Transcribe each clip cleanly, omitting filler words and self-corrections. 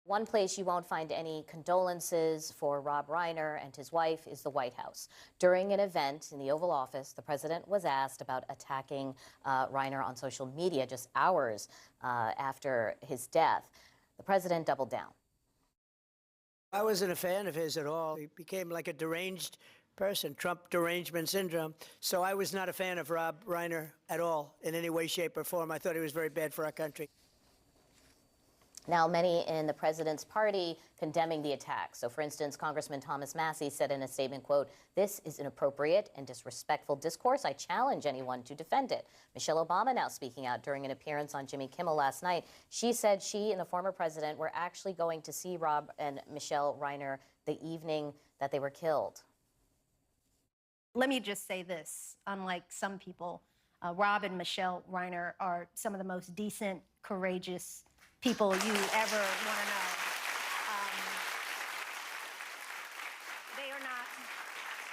One place you won't find any condolences for Rob Reiner and his wife is the White House. During an event in the Oval Office, the president was asked about attacking Reiner on social media just hours after his death. The president doubled down. I wasn't a fan of his at all. He became like a deranged person, Trump derangement syndrome. So I was not a fan of Rob Reiner at all in any way, shape, or form. I thought he was very bad for our country. Now, many in the president's party condemning the attack. So, for instance, Congressman Thomas Massie said in a statement, quote, "This is inappropriate and disrespectful discourse. I challenge anyone to defend it." Michelle Obama now speaking out during an appearance on Jimmy Kimmel last night. She said she and the former president were actually going to see Rob and Michelle Reiner the evening that they were killed. Let me just say this. Unlike some people, Rob and Michelle Reiner are some of the most decent, courageous people you ever want to know.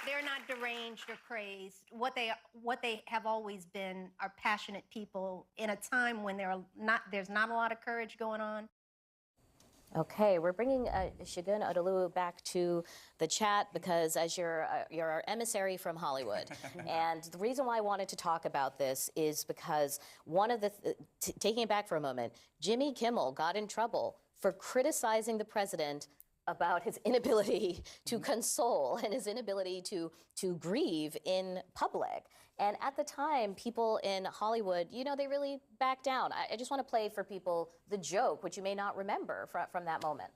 They're not deranged or crazed. What they have always been are passionate people in a time when there's not a lot of courage going on. Okay, we're bringing Shagun Odaluwu back to the chat because as you're our emissary from Hollywood. And the reason why I wanted to talk about this is because one of the, taking it back for a moment, Jimmy Kimmel got in trouble for criticizing the president about his inability to console and his inability to grieve in public. And at the time, people in Hollywood, you know, they really backed down. I just want to play for people the joke, which you may not remember from that moment.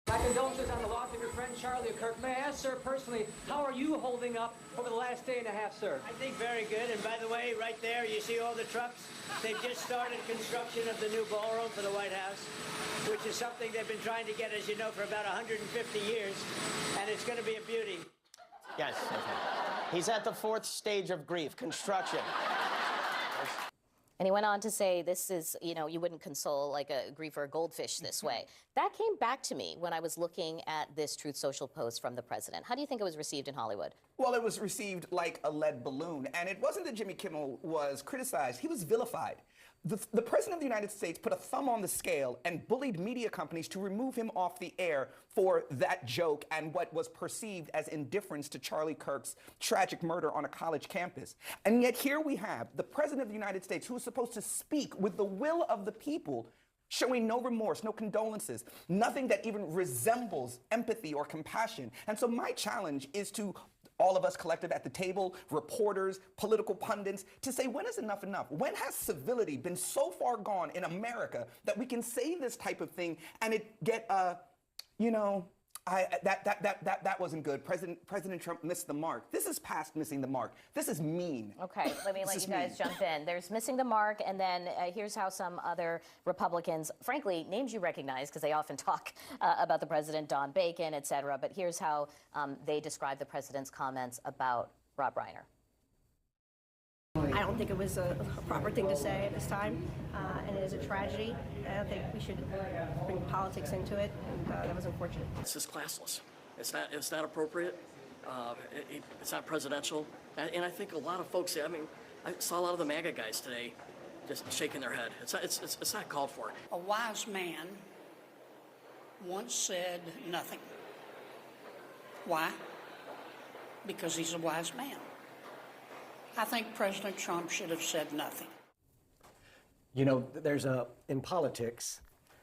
My condolences on the loss of your friend Charlie Kirk. May I ask, sir, personally, how are you holding up over the last day and a half, sir? I think very good. And by the way, right there, you see all the trucks? They've just started construction of the new ballroom for the White House, which is something they've been trying to get, as you know, for about 150 years. And it's going to be a beauty. Yes. He's at the fourth stage of grief, construction. And he went on to say, this is, you know, you wouldn't console like a grief or a goldfish this way. That came back to me when I was looking at this Truth Social post from the president. How do you think it was received in Hollywood? Well, it was received like a lead balloon. And it wasn't that Jimmy Kimmel was criticized. He was vilified. The President of the United States put a thumb on the scale and bullied media companies to remove him off the air for that joke and what was perceived as indifference to Charlie Kirk's tragic murder on a college campus. And yet here we have the President of the United States, who is supposed to speak with the will of the people, showing no remorse, no condolences, nothing that even resembles empathy or compassion. And so my challenge is to all of us collected at the table, reporters, political pundits, to say, when is enough enough? When has civility been so far gone in America that we can say this type of thing and it get, you know, that wasn't good. President Trump missed the mark. This is past missing the mark. This is mean. Okay, let me let you guys jump in. There's missing the mark, and then here's how some other Republicans, frankly, names you recognize because they often talk about the president, Don Bacon, et cetera, but here's how they describe the president's comments about Rob Reiner. I don't think it was a proper thing to say at this time, and it is a tragedy. I don't think we should bring politics into it, and that was unfortunate. It's just classless. It's not appropriate. It's not presidential. And I think a lot of folks, I mean, I saw a lot of the MAGA guys today just shaking their head. It's not called for. A wise man once said nothing. Why? Because he's a wise man. I think President Trump should have said nothing. You know, in politics,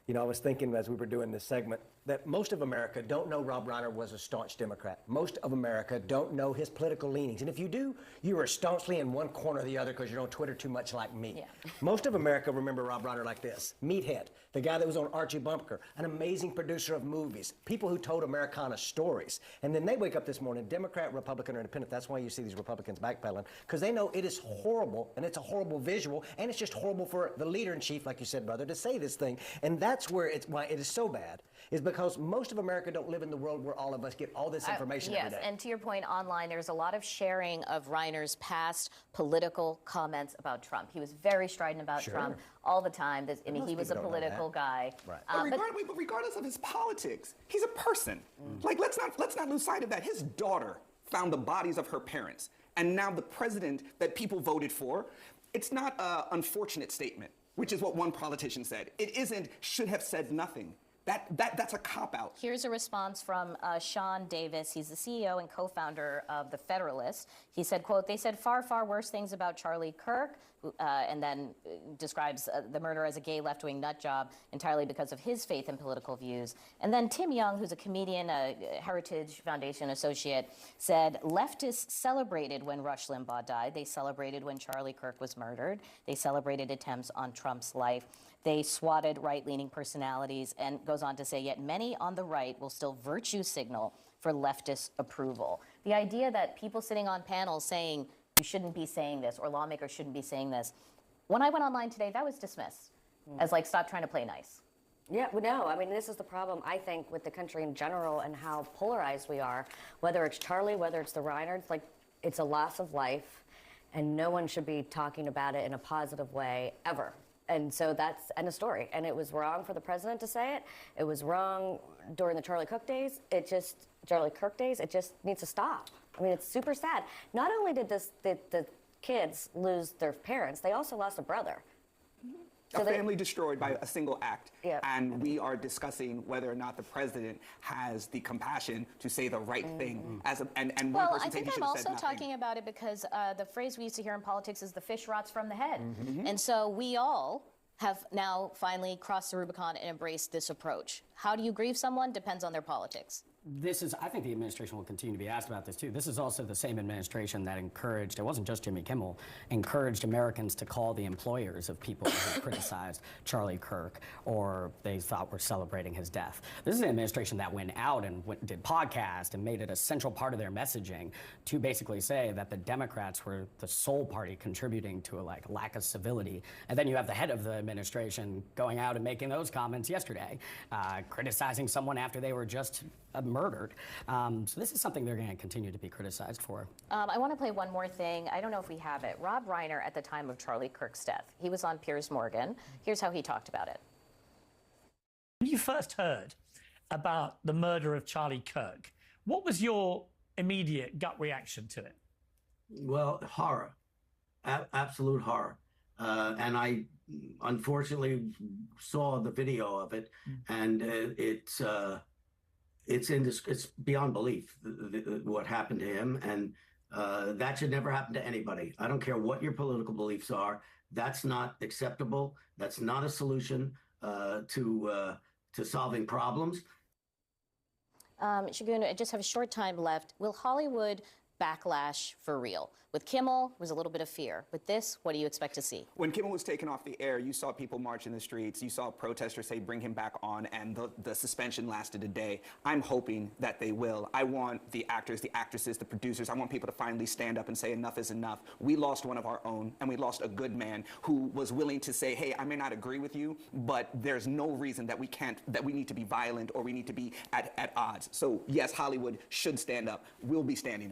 you know, I was thinking as we were doing this segment that most of America don't know Rob Reiner was a staunch Democrat. Most of America don't know his political leanings. And if you do, you are staunchly in one corner or the other because you're on Twitter too much like me. Yeah. Most of America remember Rob Reiner like this. Meathead, the guy that was on Archie Bunker, an amazing producer of movies, people who told Americana stories. And then they wake up this morning, Democrat, Republican, or Independent. That's why you see these Republicans backpedaling, because they know it is horrible, and it's a horrible visual, and it's just horrible for the leader-in-chief, like you said, brother, to say this thing. And that's where why it is so bad, is because most of America don't live in the world where all of us get all this information every day. Yes, and to your point, online, there's a lot of sharing of Reiner's past political comments about Trump. He was very strident about Trump all the time. I mean, he was a political guy. Right. But regardless of his politics, he's a person. Like, let's not lose sight of that. His daughter found the bodies of her parents, and now the president that people voted for, it's not an unfortunate statement. which is what one politician said. It isn't should have said nothing. That's a cop-out. Here's a response from Sean Davis. He's the CEO and co-founder of The Federalist. He said, quote, "They said far, far worse things about Charlie Kirk," and then describes the murder as a gay left-wing nut job entirely because of his faith and political views. And then Tim Young, who's a comedian, a Heritage Foundation associate, said, "Leftists celebrated when Rush Limbaugh died. They celebrated when Charlie Kirk was murdered. They celebrated attempts on Trump's life. They swatted right-leaning personalities," and goes on to say, "Yet many on the right will still virtue signal for leftist approval." The idea that people sitting on panels saying you shouldn't be saying this or lawmakers shouldn't be saying this, when I went online today, that was dismissed as like, stop trying to play nice. Yeah, well, no, I mean, this is the problem, I think, with the country in general and how polarized we are. Whether it's Charlie, whether it's the Reiners, like, it's a loss of life, and no one should be talking about it in a positive way ever. And so that's end of story. And it was wrong for the president to say it. It was wrong during the Charlie Kirk days. It just needs to stop. I mean, it's super sad. Not only did the kids lose their parents, they also lost a brother. A family destroyed by a single act. Yep. And we are discussing whether or not the president has the compassion to say the right thing. And one Well, person I said think he should I'm have said also nothing. talking about it because the phrase we used to hear in politics is the fish rots from the head. And so we all have now finally crossed the Rubicon and embraced this approach. How do you grieve someone? Depends on their politics. I think the administration will continue to be asked about this too. This is also the same administration that encouraged, it wasn't just Jimmy Kimmel, encouraged Americans to call the employers of people who criticized Charlie Kirk or they thought were celebrating his death. This is an administration that went out and did podcasts and made it a central part of their messaging to basically say that the Democrats were the sole party contributing to a lack of civility. And then you have the head of the administration going out and making those comments yesterday, criticizing someone after they were just murdered. So this is something they're going to continue to be criticized for. I want to play one more thing. I don't know if we have it. Rob Reiner, at the time of Charlie Kirk's death, he was on Piers Morgan. Here's how he talked about it. When you first heard about the murder of Charlie Kirk, what was your immediate gut reaction to it? Well, horror, absolute horror. And I unfortunately saw the video of it, and it's beyond belief what happened to him, and that should never happen to anybody. I don't care what your political beliefs are. That's not acceptable. That's not a solution to solving problems. Shagun, I just have a short time left. Will Hollywood backlash for real? With Kimmel, there was a little bit of fear. With this, what do you expect to see? When Kimmel was taken off the air, you saw people march in the streets. You saw protesters say, bring him back on, and the suspension lasted a day. I'm hoping that they will. I want the actors, the actresses, the producers, I want people to finally stand up and say enough is enough. We lost one of our own, and we lost a good man who was willing to say, hey, I may not agree with you, but there's no reason that we need to be violent or we need to be at odds. So yes, Hollywood should stand up. We'll be standing up.